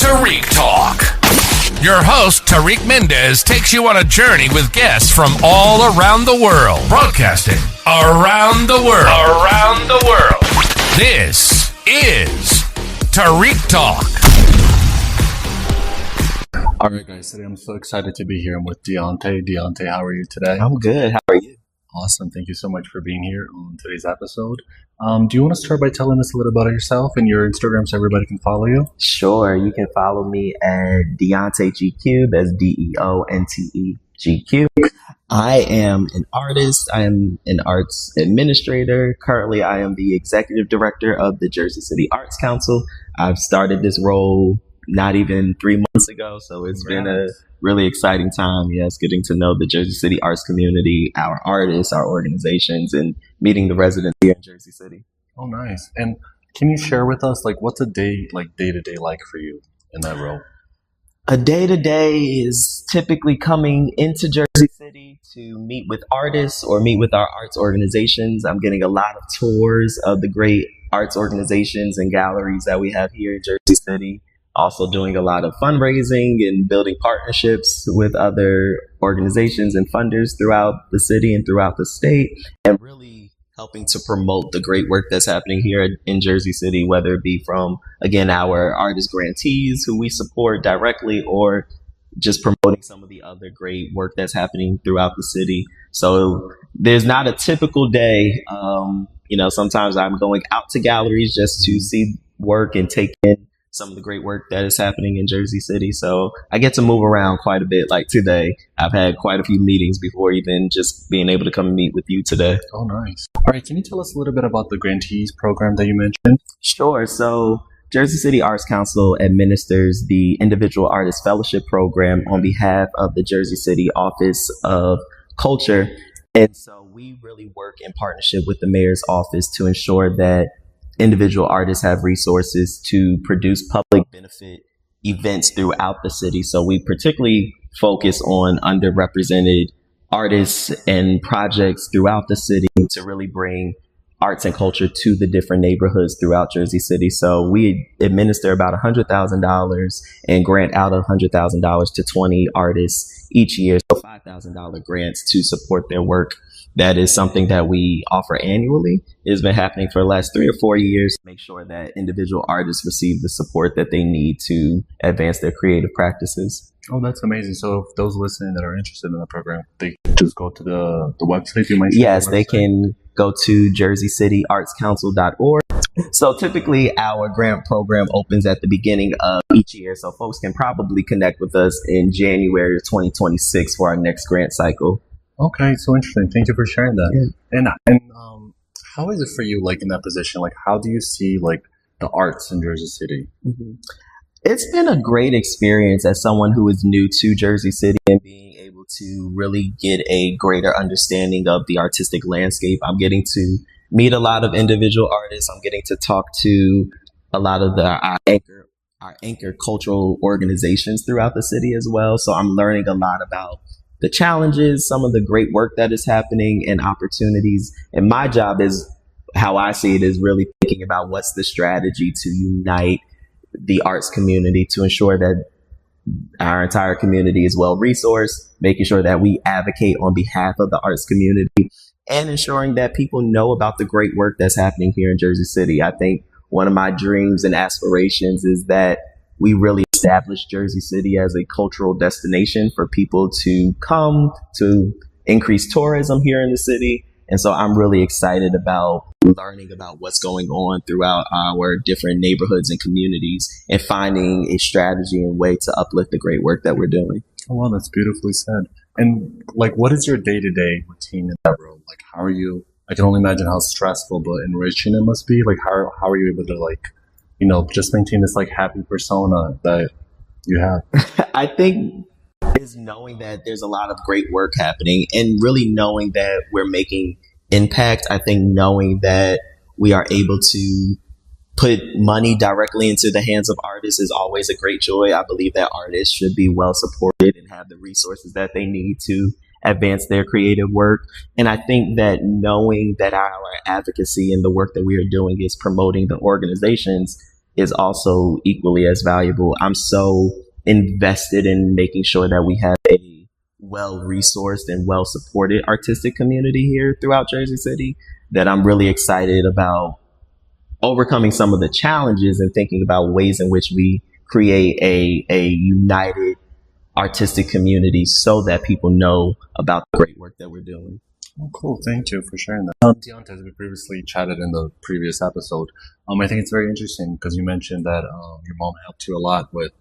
Tariq Talk. Your host, Tariq Mendez, takes you on a journey with guests from all around the world. Broadcasting around the world. Around the world. This is Tariq Talk. All right, guys. Today I'm so excited to be here. I'm with Deonté. Deonté, how are you today? I'm good. How are you? Awesome. Thank you so much for being here on today's episode. Do you want to start by telling us a little about yourself and your Instagram so everybody can follow you? Sure. You can follow me at Deonté GQ. That's Deonte GQ. I am an artist. I am an arts administrator. Currently, I am the executive director of the Jersey City Arts Council. I've started this role not even 3 months ago, so it's been a really exciting time. Yes, getting to know the Jersey City arts community, our artists, our organizations, and meeting the residents here in Jersey City. Oh, nice. And can you share with us, what's a day-to-day like for you in that role? A day-to-day is typically coming into Jersey City to meet with artists or meet with our arts organizations. I'm getting a lot of tours of the great arts organizations and galleries that we have here in Jersey City. Also doing a lot of fundraising and building partnerships with other organizations and funders throughout the city and throughout the state, and really helping to promote the great work that's happening here in Jersey City, whether it be from, again, our artist grantees who we support directly, or just promoting some of the other great work that's happening throughout the city. So there's not a typical day. Sometimes I'm going out to galleries just to see work and take in some of the great work that is happening in Jersey City. So I get to move around quite a bit. Like today, I've had quite a few meetings before even just being able to come and meet with you today. Oh, nice. All right. Can you tell us a little bit about the grantees program that you mentioned? Sure. So Jersey City Arts Council administers the Individual Artist Fellowship Program on behalf of the Jersey City Office of Culture. And so we really work in partnership with the mayor's office to ensure that individual artists have resources to produce public benefit events throughout the city. So we particularly focus on underrepresented artists and projects throughout the city to really bring arts and culture to the different neighborhoods throughout Jersey City. So we administer about $100,000 and grant out $100,000 to 20 artists each year. So $5,000 grants to support their work. That is something that we offer annually. It has been happening for the last 3 or 4 years to make sure that individual artists receive the support that they need to advance their creative practices. Oh, that's amazing. So if those listening that are interested in the program, they just go to the website you mentioned? Yes, they can go to jerseycityartscouncil.org. So typically our grant program opens at the beginning of each year. So folks can probably connect with us in January of 2026 for our next grant cycle. Okay, so interesting. Thank you for sharing that. Yeah. And how is it for you, in that position? How do you see, the arts in Jersey City? Mm-hmm. It's been a great experience as someone who is new to Jersey City and being able to really get a greater understanding of the artistic landscape. I'm getting to meet a lot of individual artists. I'm getting to talk to a lot of our anchor cultural organizations throughout the city as well. So I'm learning a lot about the challenges, some of the great work that is happening, and opportunities. And my job is, how I see it, is really thinking about what's the strategy to unite the arts community to ensure that our entire community is well resourced, making sure that we advocate on behalf of the arts community, and ensuring that people know about the great work that's happening here in Jersey City. I think one of my dreams and aspirations is that we really establish Jersey City as a cultural destination for people to come to increase tourism here in the city. And so I'm really excited about learning about what's going on throughout our different neighborhoods and communities and finding a strategy and way to uplift the great work that we're doing. Oh, wow, that's beautifully said. And what is your day-to-day routine in that role? How are you? I can only imagine how stressful but enriching it must be. How are you able to just maintain this happy persona that you have? I think is knowing that there's a lot of great work happening and really knowing that we're making impact. I think knowing that we are able to put money directly into the hands of artists is always a great joy. I believe that artists should be well supported and have the resources that they need to advance their creative work. And I think that knowing that our advocacy and the work that we are doing is promoting the organizations is also equally as valuable. I'm so invested in making sure that we have a well-resourced and well-supported artistic community here throughout Jersey City that I'm really excited about overcoming some of the challenges and thinking about ways in which we create a united artistic community so that people know about the great work that we're doing. Oh, cool. Thank you for sharing that. Deonté, as we previously chatted in the previous episode, I think it's very interesting because you mentioned that your mom helped you a lot with,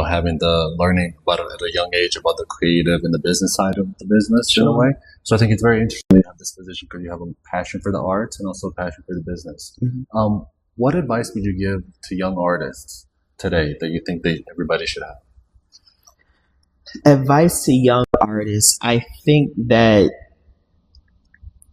having the learning about it at a young age about the creative and the business side of the business. Sure. In a way. So I think it's very interesting to have this position because you have a passion for the arts and also a passion for the business. Mm-hmm. What advice would you give to young artists today that you think everybody should have? Advice to young artists. I think that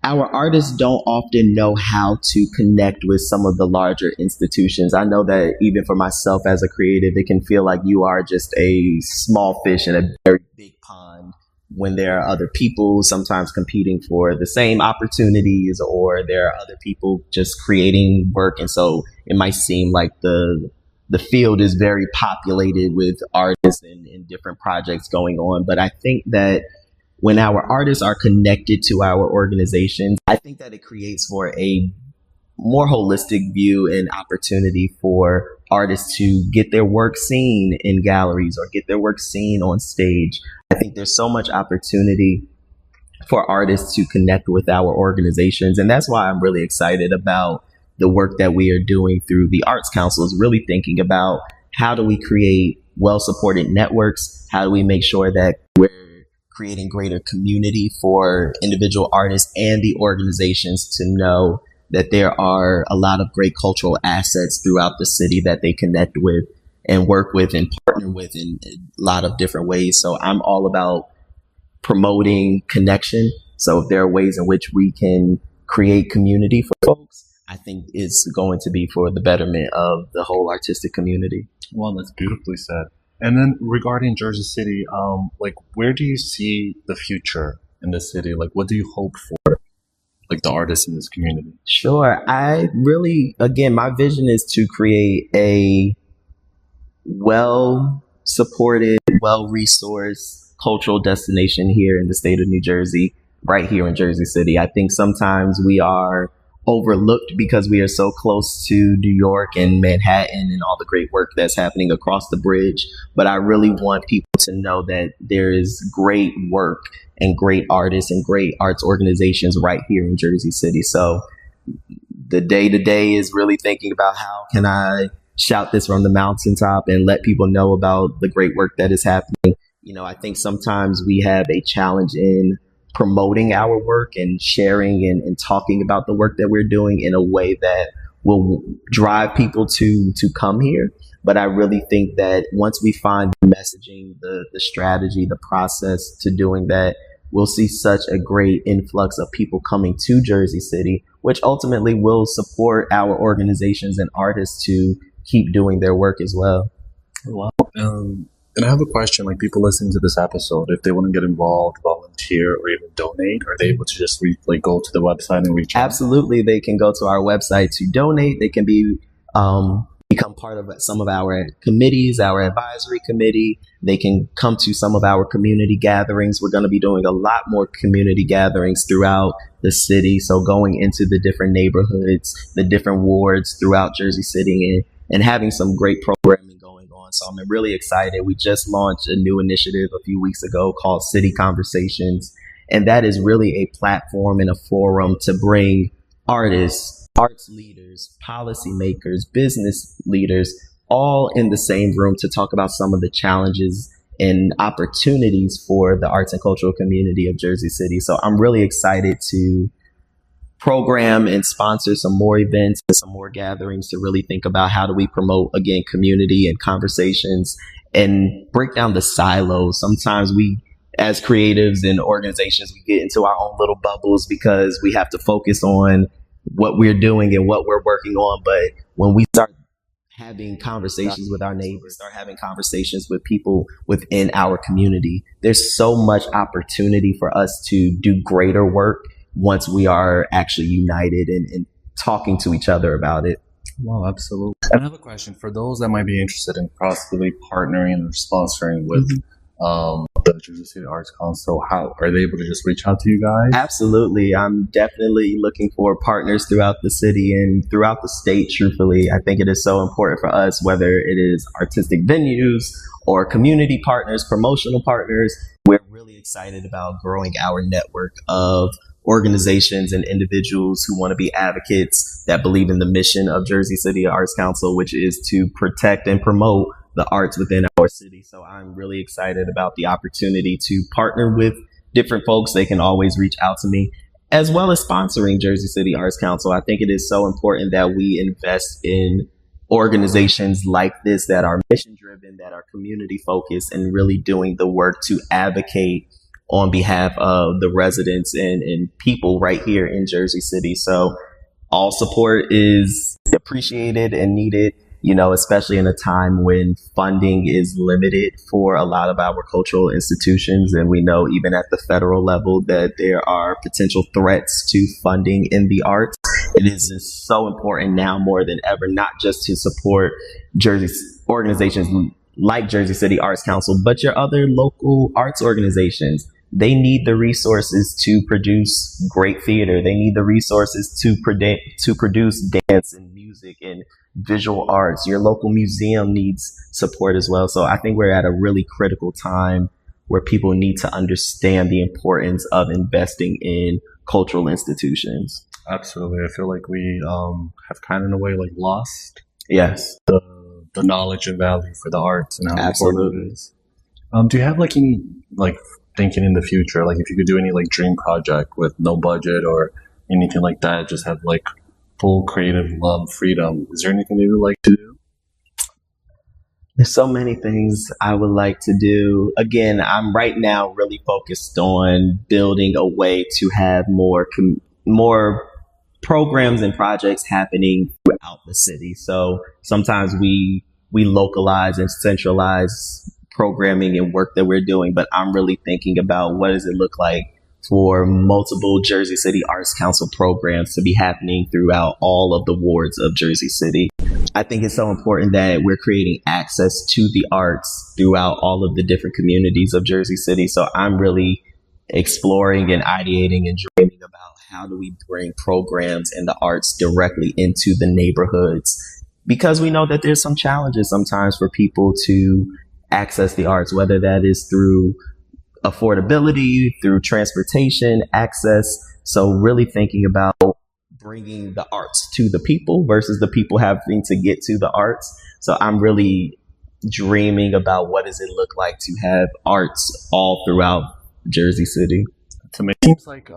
our artists don't often know how to connect with some of the larger institutions. I know that even for myself as a creative, it can feel like you are just a small fish in a very big pond when there are other people sometimes competing for the same opportunities, or there are other people just creating work. And so it might seem like the field is very populated with artists and different projects going on. But I think that when our artists are connected to our organizations, I think that it creates for a more holistic view and opportunity for artists to get their work seen in galleries or get their work seen on stage. I think there's so much opportunity for artists to connect with our organizations. And that's why I'm really excited about the work that we are doing through the Arts Council, is really thinking about how do we create well-supported networks? How do we make sure that we're creating greater community for individual artists and the organizations to know that there are a lot of great cultural assets throughout the city that they connect with and work with and partner with in a lot of different ways. So I'm all about promoting connection. So if there are ways in which we can create community for folks, I think it's going to be for the betterment of the whole artistic community. Well, that's beautifully said. And then regarding Jersey City, where do you see the future in the city? Like, what do you hope for, like, the artists in this community? Sure. I really, again, my vision is to create a well-supported, well-resourced cultural destination here in the state of New Jersey, right here in Jersey City. I think sometimes we are overlooked because we are so close to New York and Manhattan and all the great work that's happening across the bridge. But I really want people to know that there is great work and great artists and great arts organizations right here in Jersey City. So the day-to-day is really thinking about how can I shout this from the mountaintop and let people know about the great work that is happening. I think sometimes we have a challenge in promoting our work and sharing and talking about the work that we're doing in a way that will drive people to come here. But I really think that once we find the messaging, the strategy, the process to doing that, we'll see such a great influx of people coming to Jersey City, which ultimately will support our organizations and artists to keep doing their work as well. Wow. And I have a question, like people listening to this episode, if they want to get involved, volunteer, or even donate, are they able to just go to the website and reach out? Absolutely. They can go to our website to donate. They can become part of some of our committees, our advisory committee. They can come to some of our community gatherings. We're going to be doing a lot more community gatherings throughout the city. So going into the different neighborhoods, the different wards throughout Jersey City and having some great programming going on. So I'm really excited. We just launched a new initiative a few weeks ago called City Conversations. And that is really a platform and a forum to bring artists, arts leaders, policymakers, business leaders, all in the same room to talk about some of the challenges and opportunities for the arts and cultural community of Jersey City. So I'm really excited to program and sponsor some more events and some more gatherings to really think about how do we promote, again, community and conversations and break down the silos. Sometimes we, as creatives and organizations, we get into our own little bubbles because we have to focus on what we're doing and what we're working on. But when we start having conversations with our neighbors, start having conversations with people within our community, there's so much opportunity for us to do greater work once we are actually united and talking to each other about it. Wow, absolutely. And I have a question for those that might be interested in possibly partnering or sponsoring with the Jersey City Arts Council. How are they able to just reach out to you guys? Absolutely. I'm definitely looking for partners throughout the city and throughout the state, truthfully. I think it is so important for us, whether it is artistic venues or community partners, promotional partners. We're really excited about growing our network of organizations and individuals who want to be advocates that believe in the mission of Jersey City Arts Council, which is to protect and promote the arts within our city. So I'm really excited about the opportunity to partner with different folks. They can always reach out to me, as well as sponsoring Jersey City Arts Council. I think it is so important that we invest in organizations like this that are mission driven, that are community focused, and really doing the work to advocate on behalf of the residents and people right here in Jersey City. So all support is appreciated and needed, you know, especially in a time when funding is limited for a lot of our cultural institutions. And we know even at the federal level that there are potential threats to funding in the arts. It is just so important now more than ever, not just to support Jersey organizations like Jersey City Arts Council, but your other local arts organizations. They need the resources to produce great theater. They need the resources to produce dance and music and visual arts. Your local museum needs support as well. So I think we're at a really critical time where people need to understand the importance of investing in cultural institutions. Absolutely. I feel like we have kind of in a way like lost the knowledge and value for the arts and how important it is. Do you have like any like thinking in the future, like if you could do any like dream project with no budget or anything like that, just have like full creative freedom? Is there anything that you would like to do? There's so many things I would like to do. Again, I'm right now really focused on building a way to have more programs and projects happening throughout the city. So sometimes we localize and centralize programming and work that we're doing, but I'm really thinking about what does it look like for multiple Jersey City Arts Council programs to be happening throughout all of the wards of Jersey City. I think it's so important that we're creating access to the arts throughout all of the different communities of Jersey City. So I'm really exploring and ideating and dreaming about how do we bring programs and the arts directly into the neighborhoods, because we know that there's some challenges sometimes for people to access the arts, whether that is through affordability, through transportation, access. So really thinking about bringing the arts to the people versus the people having to get to the arts. So I'm really dreaming about what does it look like to have arts all throughout Jersey City. To me, it seems like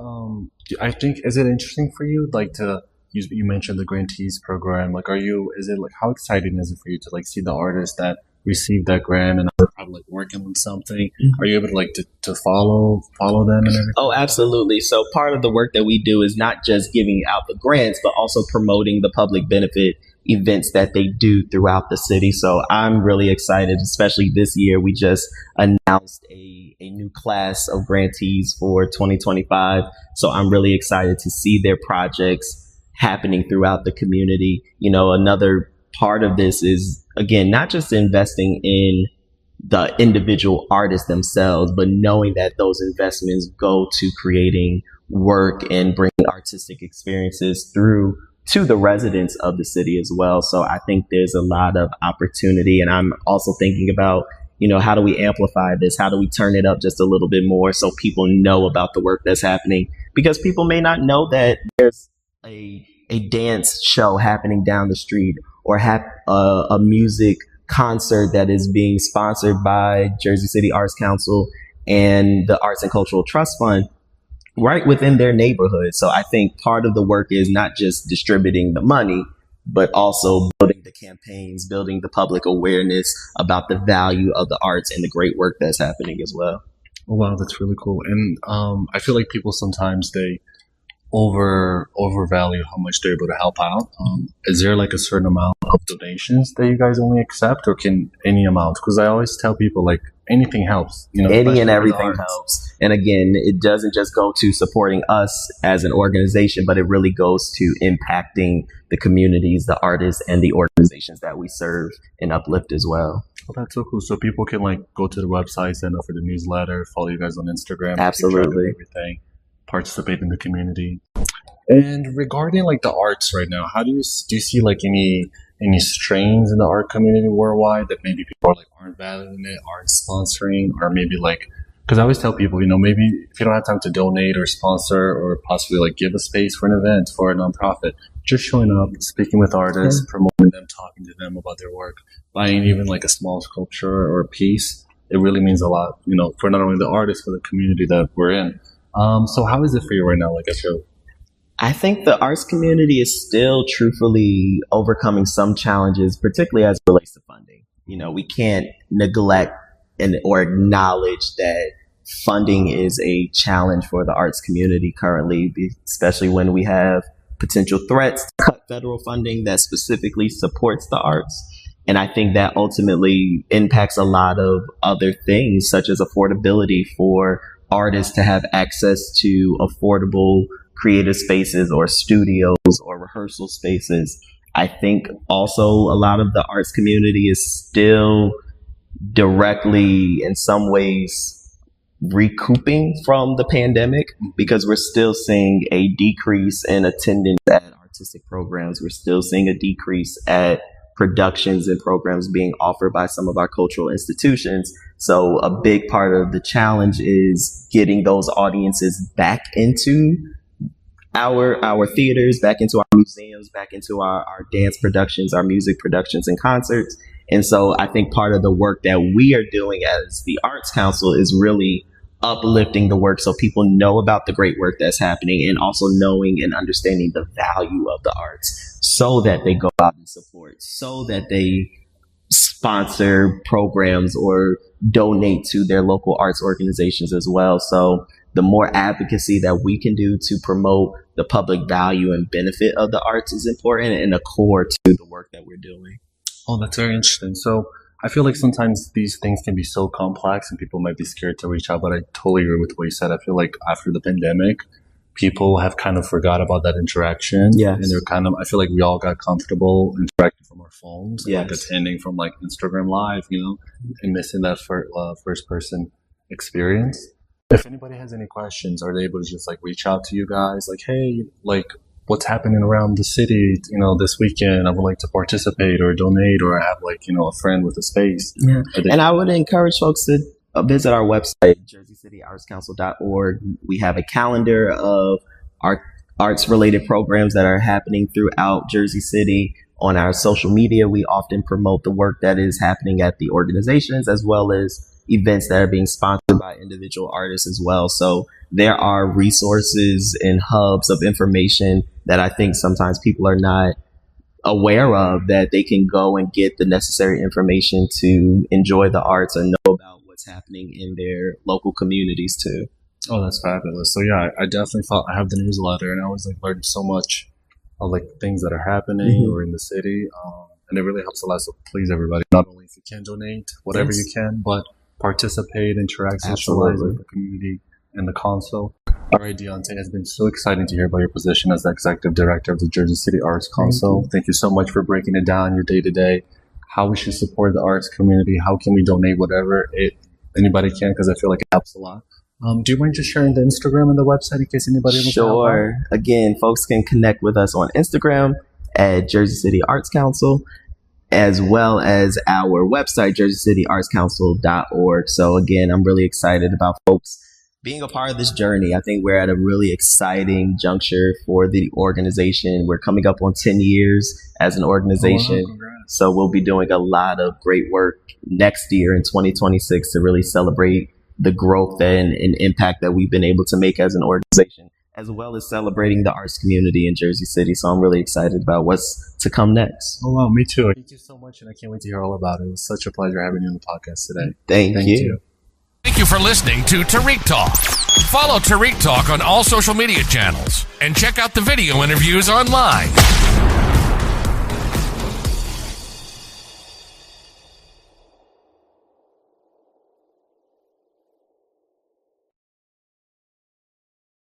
I think, is it interesting for you like to you mentioned the grantees program, like is it like how exciting is it for you to like see the artists that receive that grant and are probably like working on something? Are you able to like to follow them and everything? Oh, absolutely. So part of the work that we do is not just giving out the grants, but also promoting the public benefit events that they do throughout the city. So I'm really excited, especially this year. We just announced a new class of grantees for 2025. So I'm really excited to see their projects happening throughout the community. You know, another part of this is, again, not just investing in the individual artists themselves, but knowing that those investments go to creating work and bringing artistic experiences through to the residents of the city as well. So I think there's a lot of opportunity. And I'm also thinking about, you know, how do we amplify this? How do we turn it up just a little bit more so people know about the work that's happening? Because people may not know that there's a dance show happening down the street, or a music concert that is being sponsored by Jersey City Arts Council and the Arts and Cultural Trust Fund right within their neighborhood. So I think part of the work is not just distributing the money, but also building the campaigns, building the public awareness about the value of the arts and the great work that's happening as well. Oh, wow, that's really cool. And I feel like people sometimes they overvalue how much they're able to help out. Is there like a certain amount of donations that you guys only accept, or can any amount? Because I always tell people like anything helps, you know, any and everything helps. And again, it doesn't just go to supporting us as an organization, but it really goes to impacting the communities, the artists, and the organizations that we serve and uplift as well. Well, that's so cool. So people can like go to the website, sign up for the newsletter, follow you guys on Instagram, Absolutely, keep track of everything, participate in the community. And regarding like the arts right now, how do you see like any strains in the art community worldwide that maybe people are like aren't valuing it, aren't sponsoring, or maybe like, because I always tell people, you know, maybe if you don't have time to donate or sponsor or possibly like give a space for an event for a nonprofit, just showing up, speaking with artists, promoting them, talking to them about their work, buying even like a small sculpture or a piece, it really means a lot, you know, for not only the artists, but the community that we're in. So how is it for you right now? Like, I think the arts community is still truthfully overcoming some challenges, particularly as it relates to funding. You know, we can't neglect or acknowledge that funding is a challenge for the arts community currently, especially when we have potential threats to cut federal funding that specifically supports the arts. And I think that ultimately impacts a lot of other things, such as affordability for artists to have access to affordable creative spaces or studios or rehearsal spaces. I think also a lot of the arts community is still directly in some ways recouping from the pandemic, because we're still seeing a decrease in attendance at artistic programs. We're still seeing a decrease at productions and programs being offered by some of our cultural institutions. So a big part of the challenge is getting those audiences back into our theaters, back into our museums, back into our dance productions, our music productions and concerts. And so I think part of the work that we are doing as the Arts Council is really uplifting the work so people know about the great work that's happening, and also knowing and understanding the value of the arts so that they go out and support, so that they sponsor programs or donate to their local arts organizations as well. So the more advocacy that we can do to promote the public value and benefit of the arts is important and a core to the work that we're doing. Oh, that's very interesting. So I feel like sometimes these things can be so complex and people might be scared to reach out, but I totally agree with what you said. I feel like after the pandemic, people have kind of forgot about that interaction. Yes. And I feel like we all got comfortable interacting from our phones, yes, like attending from like Instagram Live, you know, and missing that first person experience. If anybody has any questions, are they able to just like reach out to you guys? Like, hey, like what's happening around the city, you know, this weekend, I would like to participate or donate, or I have like, you know, a friend with a space. Yeah. And I would encourage folks to visit our website, jerseycityartscouncil.org. We have a calendar of arts related programs that are happening throughout Jersey City. On our social media, we often promote the work that is happening at the organizations, as well as events that are being sponsored by individual artists as well. So there are resources and hubs of information that I think sometimes people are not aware of, that they can go and get the necessary information to enjoy the arts and know about what's happening in their local communities too. Oh, that's fabulous. So yeah, I definitely thought I have the newsletter, and I always like learn so much of like things that are happening or in the city. And it really helps a lot. So please, everybody, not only if you can donate, whatever you can, but participate, interact, socialize with the community and the council. All right, Deonté, it's been so exciting to hear about your position as the executive director of the Jersey City Arts Council. Thank you so much for breaking it down, your day-to-day, how we should support the arts community, how can we donate whatever anybody can, because I feel like it helps a lot. Do you mind just sharing the Instagram and the website in case anybody wants to help out? Sure. Again, folks can connect with us on Instagram at Jersey City Arts Council, as well as our website, jerseycityartscouncil.org. So again, I'm really excited about folks being a part of this journey. I think we're at a really exciting juncture for the organization. We're coming up on 10 years as an organization. Oh, wow, so we'll be doing a lot of great work next year in 2026 to really celebrate the growth and impact that we've been able to make as an organization, as well as celebrating the arts community in Jersey City. So I'm really excited about what's to come next. Oh, wow, me too. Thank you so much, and I can't wait to hear all about it. It was such a pleasure having you on the podcast today. Thank you. Thank you for listening to Tariq Talk. Follow Tariq Talk on all social media channels and check out the video interviews online.